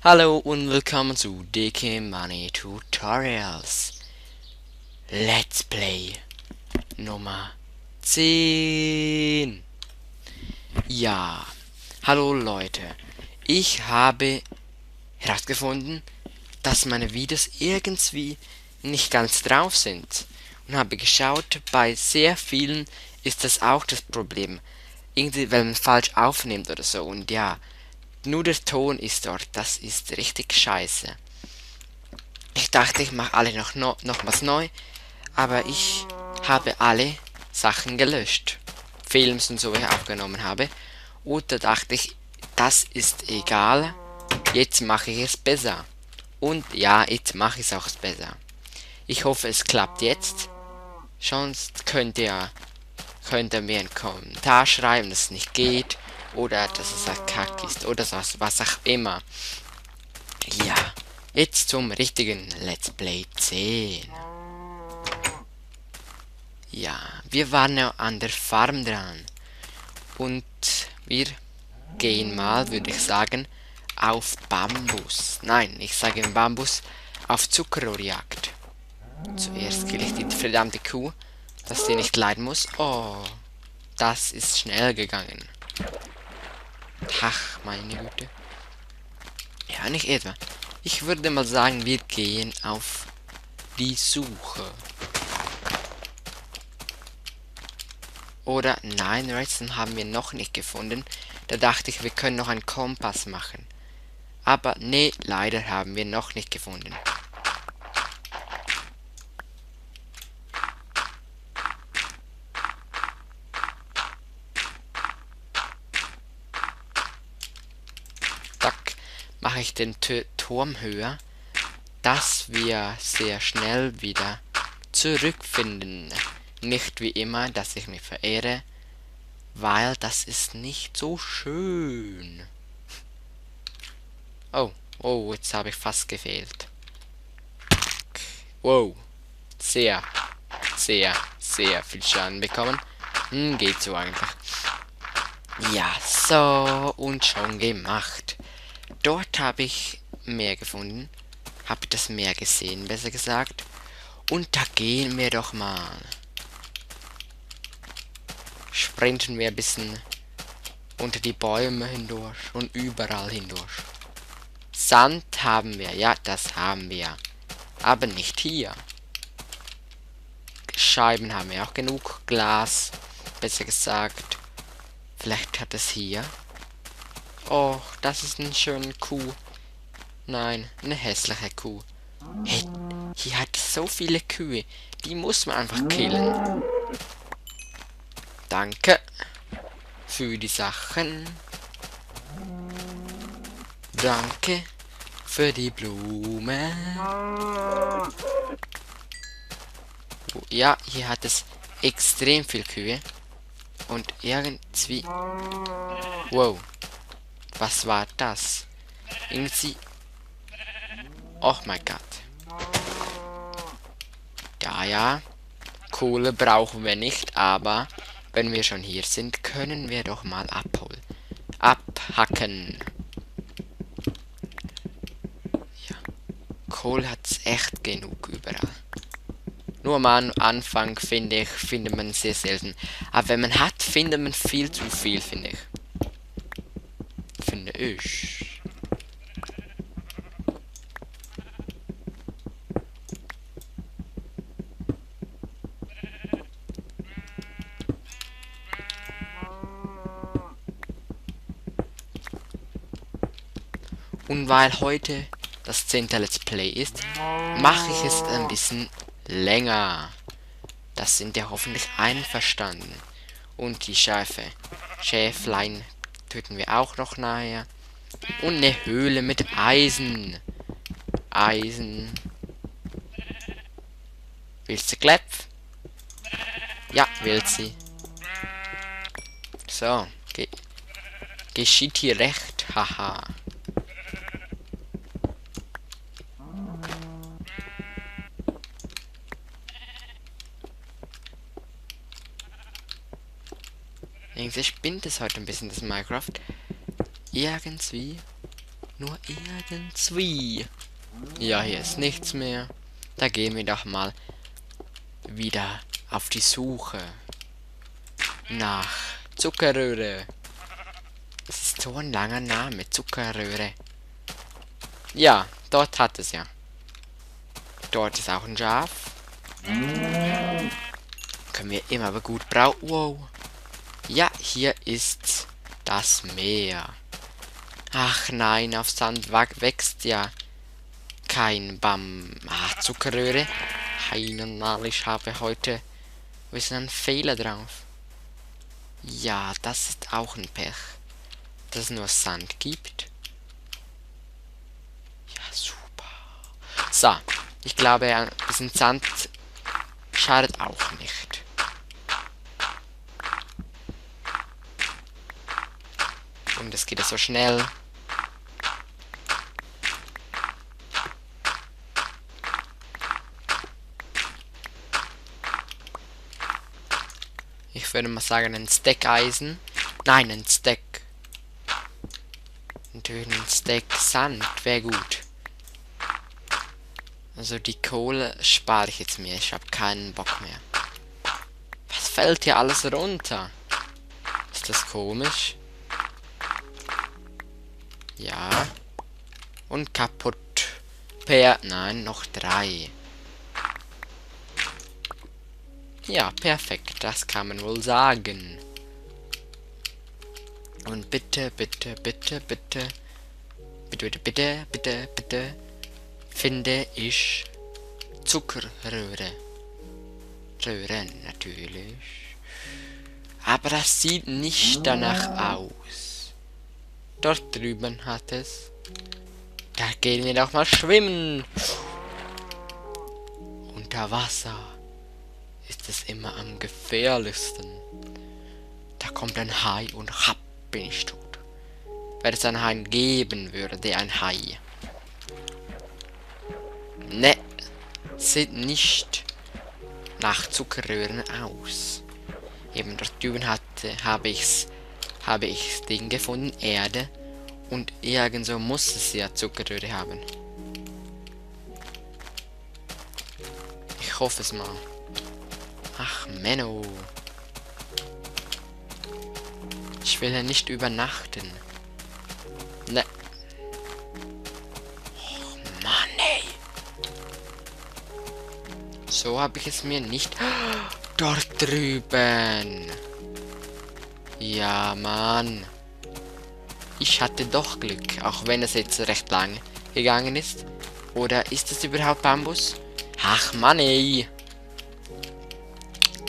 Hallo und willkommen zu DK Money Tutorials. Let's Play Nummer 10. Ja, hallo Leute. Ich habe herausgefunden, dass meine Videos irgendwie nicht ganz drauf sind. Und habe geschaut, bei sehr vielen ist das auch das Problem. Irgendwie, wenn man falsch aufnimmt oder so. Und ja, nur der Ton ist dort. Das ist richtig scheiße. Ich dachte, ich mache alle noch was neu, aber ich habe alle Sachen gelöscht. Films und so, wie ich aufgenommen habe. Und da dachte ich, das ist egal, jetzt mache ich es besser. Und ja, jetzt mache ich es auch besser. Ich hoffe, es klappt jetzt. Sonst könnt ihr mir einen Kommentar schreiben, dass es nicht geht. Oder dass es ein Kack ist. Oder was auch immer. Ja, jetzt zum richtigen Let's Play 10. Ja, wir waren ja an der Farm dran. Und wir gehen mal, würde ich sagen, auf Bambus. Nein, ich sage im Bambus auf Zuckerrohrjagd. Zuerst kill ich die verdammte Kuh, dass die nicht leiden muss. Oh, das ist schnell gegangen. Ach, meine Güte. Ja, nicht etwa. Ich würde mal sagen, wir gehen auf die Suche. Oder nein, Redstone haben wir noch nicht gefunden. Da dachte ich, wir können noch einen Kompass machen. Aber nee, leider haben wir noch nicht gefunden. Zack, mache ich den Turm höher, dass wir sehr schnell wieder zurückfinden. Nicht wie immer, dass ich mich verehre, weil das ist nicht so schön. Oh, oh, jetzt habe ich fast gefehlt. Wow, sehr, sehr viel Schaden bekommen. Geht so eigentlich. Ja, so, und schon gemacht. Dort habe ich Meer gefunden. Habe das Meer gesehen, besser gesagt. Und da gehen wir doch mal. Sprinten wir ein bisschen unter die Bäume hindurch und überall hindurch. Sand haben wir, ja, das haben wir. Aber nicht hier. Scheiben haben wir auch genug. Glas, besser gesagt. Vielleicht hat es hier. Oh, das ist eine schöne Kuh. Nein, eine hässliche Kuh. Hey, hier hat es so viele Kühe. Die muss man einfach killen. Danke für die Sachen. Danke für die Blume. Oh, ja, hier hat es extrem viel Kühe. Und irgendwie... Wow. Was war das? Irgendwie... Oh mein Gott. Ja. Kohle brauchen wir nicht, aber wenn wir schon hier sind, können wir doch mal abholen. Abhacken. Ja. Kohle hat's echt genug überall. Nur am Anfang, finde ich, findet man sehr selten. Aber wenn man hat, findet man viel zu viel, finde ich. Finde ich. Und weil heute das 10. Let's Play ist, mache ich es ein bisschen länger. Das sind ja hoffentlich einverstanden. Und die Schäflein töten wir auch noch nachher. Und eine Höhle mit Eisen. Eisen. Willst du Klepf? Ja, will sie. So, geschieht hier recht. Haha. Irgendwie spinnt es heute ein bisschen, das Minecraft. Irgendwie. Nur irgendwie. Ja, hier ist nichts mehr. Da gehen wir doch mal wieder auf die Suche nach Zuckerröhre. Das ist so ein langer Name, Zuckerröhre. Ja, dort hat es ja. Dort ist auch ein Schaf. Können wir immer aber gut brauchen. Wow. Ja, hier ist das Meer. Ach nein, auf Sand wächst ja kein Zuckerröhre. Heinemal, ich habe heute ein bisschen einen Fehler drauf. Ja, das ist auch ein Pech, dass es nur Sand gibt. Ja, super. So, ich glaube, ein bisschen Sand schadet auch nicht. Und es geht ja so schnell. Ich würde mal sagen, ein Stack Eisen. Nein, ein Stack. Natürlich ein Stack Sand wäre gut. Also die Kohle spare ich jetzt mir. Ich habe keinen Bock mehr. Was fällt hier alles runter? Ist das komisch? Ja. Und kaputt. Nein, noch 3. Ja, perfekt. Das kann man wohl sagen. Und bitte, bitte, bitte, bitte. Bitte, bitte, bitte, bitte, bitte. Finde ich Zuckerröhre. Röhren natürlich. Aber das sieht nicht danach aus. Dort drüben hat es. Da gehen wir doch mal schwimmen. Unter Wasser ist es immer am gefährlichsten. Da kommt ein Hai und happ, bin ich tot. Wenn es einen Hai geben würde, ein Hai. Ne, sieht nicht nach Zuckerröhren aus. Eben dort drüben habe ich Ding gefunden, Erde. Und irgendwo muss es ja Zuckerröhre haben. Ich hoffe es mal. Ach, Menno. Ich will ja nicht übernachten. Ne. Och, Mann, ey. So habe ich es mir nicht... Dort drüben. Ja, Mann. Ich hatte doch Glück, auch wenn es jetzt recht lang gegangen ist. Oder ist es überhaupt Bambus? Ach, Mann, ey.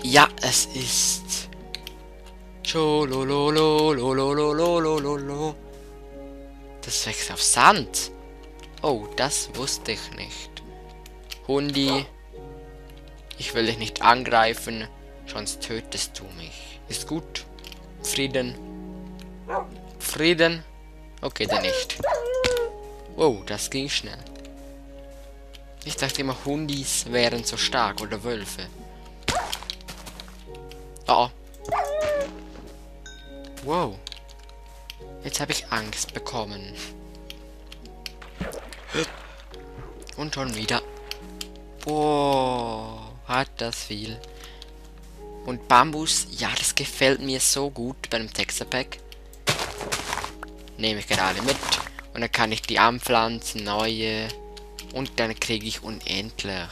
Ja, es ist. Schololololololololololo. Das wächst auf Sand. Oh, das wusste ich nicht. Hundi, ich will dich nicht angreifen, sonst tötest du mich. Ist gut? Frieden. Frieden? Okay, dann nicht. Oh, das ging schnell. Ich dachte immer, Hundis wären so stark oder Wölfe. Oh. Wow. Jetzt habe ich Angst bekommen. Und schon wieder. Boah, hat das viel. Und Bambus, ja, das gefällt mir so gut beim Texture Pack. Nehme ich gerade mit. Und dann kann ich die anpflanzen, neue. Und dann kriege ich unendlich.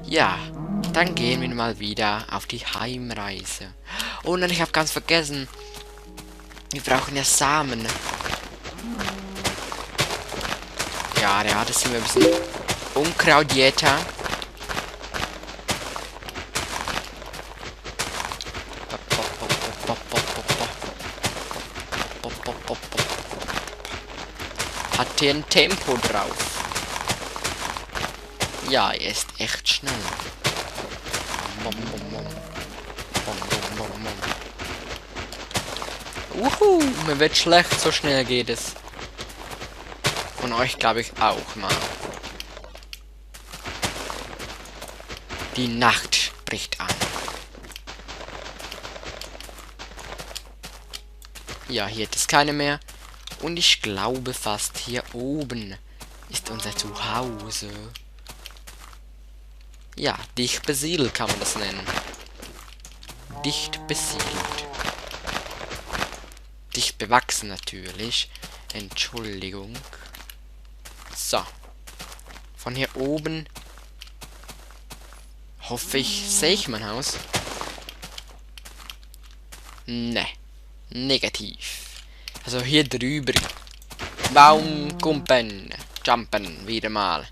Ja, dann gehen wir mal wieder auf die Heimreise. Oh nein, ich habe ganz vergessen. Wir brauchen ja Samen. Ja, das sind wir ein bisschen Unkrautjäter. Hat hier ein Tempo drauf. Ja, er ist echt schnell. Mir wird schlecht, so schnell geht es. Von euch glaube ich auch mal. Die Nacht bricht an. Ja, hier ist keine mehr. Und ich glaube fast hier oben ist unser Zuhause. Ja, dicht besiedelt kann man das nennen. Dicht besiedelt. Dicht bewachsen natürlich. Entschuldigung. So. Von hier oben hoffe ich, sehe ich mein Haus? Ne. Negativ. Also hier drüber. Baumkumpen. Jumpen. Wieder mal.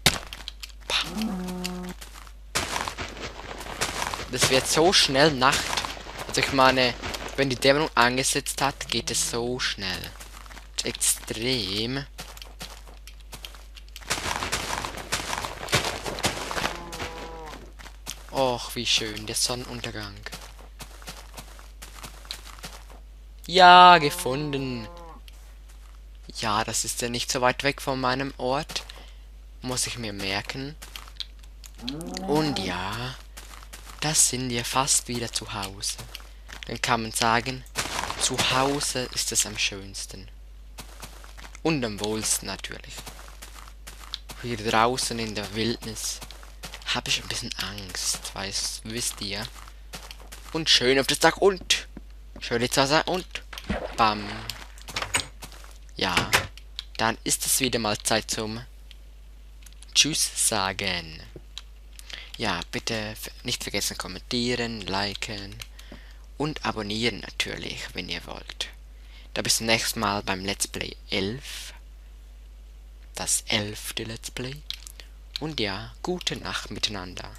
Das wird so schnell Nacht. Also ich meine, wenn die Dämmerung angesetzt hat, geht es so schnell. Extrem. Och, wie schön, der Sonnenuntergang. Ja, gefunden. Ja, das ist ja nicht so weit weg von meinem Ort. Muss ich mir merken. Und ja, das sind wir fast wieder zu Hause. Dann kann man sagen, zu Hause ist es am schönsten. Und am wohlsten natürlich. Hier draußen in der Wildnis habe ich ein bisschen Angst, wisst ihr. Und schön auf das Dach und schön ins Wasser und bam. Ja, dann ist es wieder mal Zeit zum Tschüss sagen. Ja, bitte nicht vergessen kommentieren, liken und abonnieren natürlich, wenn ihr wollt. Da bis zum nächsten Mal beim Let's Play 11. Das 11. Let's Play. Und ja, gute Nacht miteinander.